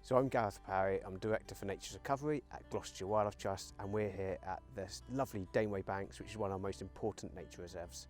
So I'm Gareth Parry, I'm Director for Nature's Recovery at Gloucestershire Wildlife Trust, and we're here at this lovely Daneway Banks, which is one of our most important nature reserves.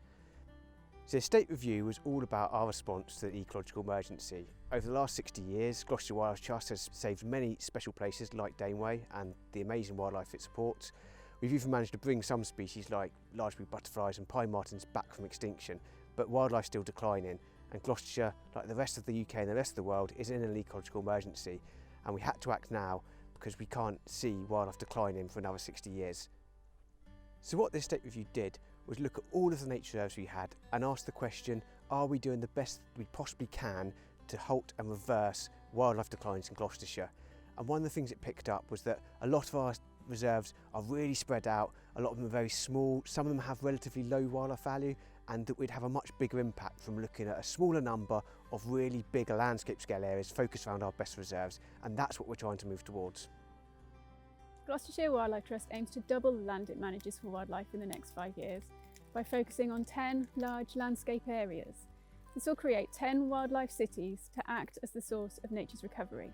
So the State Review was all about our response to the ecological emergency. Over the last 60 years, Gloucestershire Wildlife Trust has saved many special places like Daneway and the amazing wildlife it supports. We've even managed to bring some species like large-billed butterflies and pine martens back from extinction, but wildlife's still declining, and Gloucestershire, like the rest of the UK and the rest of the world, is in an ecological emergency. And we had to act now because we can't see wildlife declining for another 60 years. So what this State Review did was look at all of the nature reserves we had and ask the question, are we doing the best we possibly can to halt and reverse wildlife declines in Gloucestershire? And one of the things it picked up was that a lot of our reserves are really spread out, a lot of them are very small, some of them have relatively low wildlife value, and that we'd have a much bigger impact from looking at a smaller number of really bigger landscape scale areas focused around our best reserves, and that's what we're trying to move towards. Gloucestershire Wildlife Trust aims to double the land it manages for wildlife in the next 5 years by focusing on 10 large landscape areas. This will create 10 wildlife cities to act as the source of nature's recovery.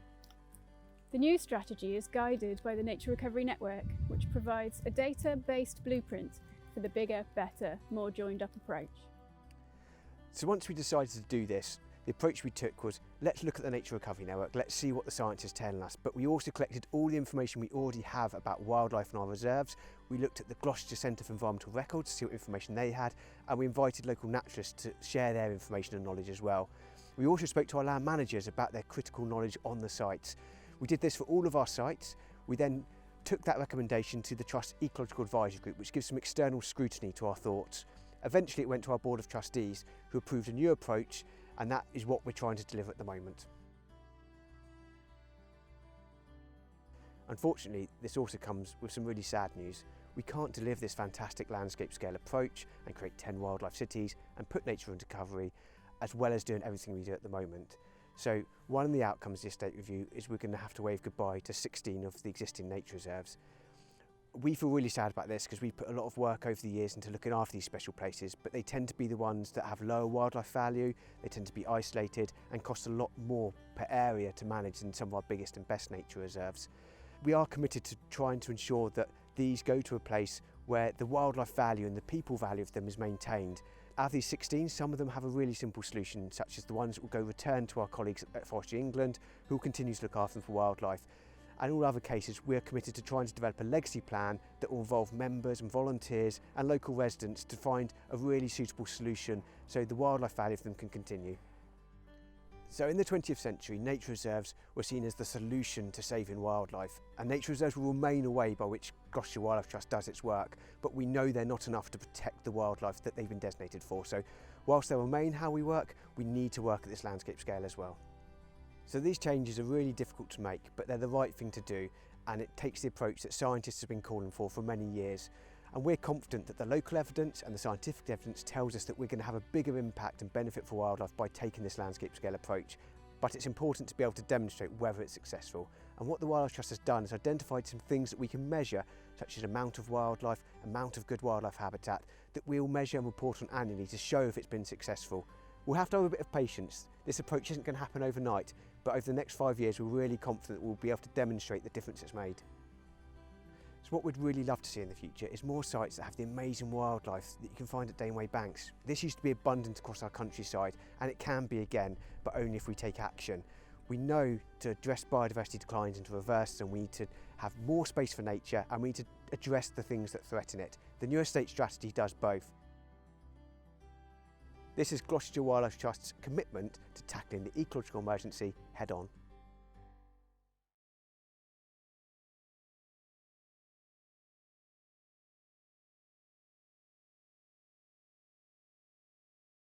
The new strategy is guided by the Nature Recovery Network, which provides a data-based blueprint for the bigger, better, more joined-up approach. So once we decided to do this, the approach we took was, let's look at the Nature Recovery Network, let's see what the science is telling us, but we also collected all the information we already have about wildlife in our reserves. We looked at the Gloucestershire Centre for Environmental Records to see what information they had, and we invited local naturalists to share their information and knowledge as well. We also spoke to our land managers about their critical knowledge on the sites. We did this for all of our sites. We then took that recommendation to the Trust's Ecological Advisory Group, which gives some external scrutiny to our thoughts. Eventually it went to our Board of Trustees, who approved a new approach, and that is what we're trying to deliver at the moment. Unfortunately, this also comes with some really sad news. We can't deliver this fantastic landscape scale approach and create 10 wildlife cities and put nature into recovery, as well as doing everything we do at the moment. So one of the outcomes of this State Review is we're going to have to wave goodbye to 16 of the existing nature reserves. We feel really sad about this because we put a lot of work over the years into looking after these special places, but they tend to be the ones that have lower wildlife value, they tend to be isolated and cost a lot more per area to manage than some of our biggest and best nature reserves. We are committed to trying to ensure that these go to a place where the wildlife value and the people value of them is maintained. Out of these 16, some of them have a really simple solution, such as the ones that will go return to our colleagues at Forestry England, who will continue to look after them for wildlife. And in all other cases, we're committed to trying to develop a legacy plan that will involve members and volunteers and local residents to find a really suitable solution so the wildlife value of them can continue. So in the 20th century, nature reserves were seen as the solution to saving wildlife, and nature reserves will remain a way by which Gloucestershire Wildlife Trust does its work, but we know they're not enough to protect the wildlife that they've been designated for. So whilst they'll remain how we work, we need to work at this landscape scale as well. So these changes are really difficult to make, but they're the right thing to do, and it takes the approach that scientists have been calling for many years. And we're confident that the local evidence and the scientific evidence tells us that we're going to have a bigger impact and benefit for wildlife by taking this landscape scale approach. But it's important to be able to demonstrate whether it's successful. And what the Wildlife Trust has done is identified some things that we can measure, such as amount of wildlife, amount of good wildlife habitat, that we'll measure and report on annually to show if it's been successful. We'll have to have a bit of patience. This approach isn't going to happen overnight, but over the next 5 years we're really confident that we'll be able to demonstrate the difference it's made. So what we'd really love to see in the future is more sites that have the amazing wildlife that you can find at Daneway Banks. This used to be abundant across our countryside, and it can be again, but only if we take action. We know to address biodiversity declines and to reverse them, we need to have more space for nature, and we need to address the things that threaten it. The new estate strategy does both. This is Gloucestershire Wildlife Trust's commitment to tackling the ecological emergency head on.